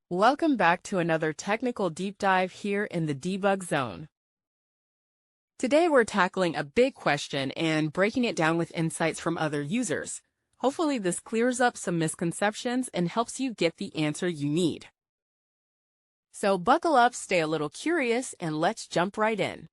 Welcome back to another technical deep dive here in the Debug Zone. Today we're tackling a big question and breaking it down with insights from other users. Hopefully this clears up some misconceptions and helps you get the answer you need. So buckle up, stay a little curious, and let's jump right in.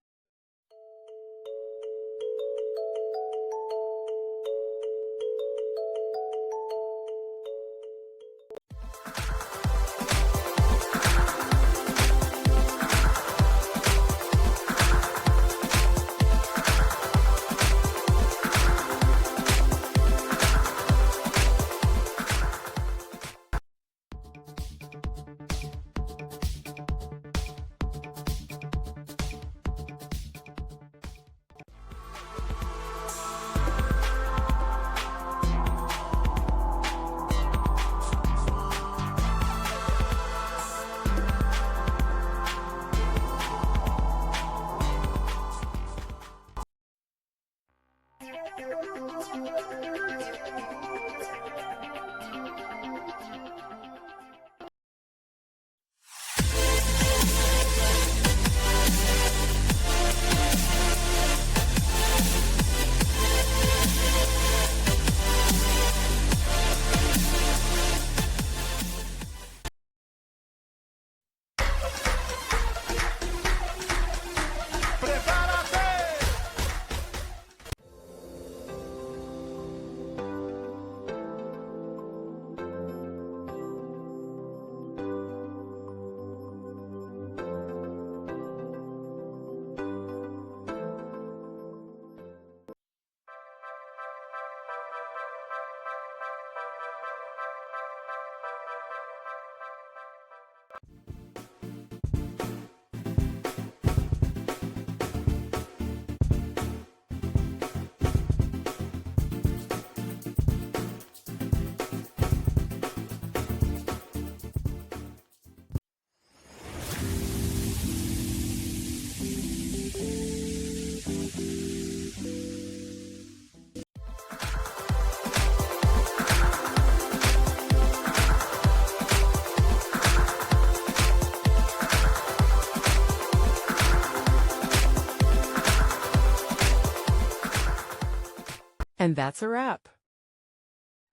And that's a wrap.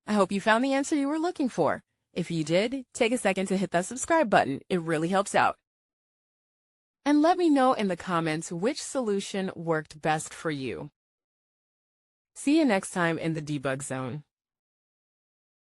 I hope you found the answer you were looking for. If you did, take a second to hit that subscribe button. It really helps out. And let me know in the comments which solution worked best for you. See you next time in the Debug Zone.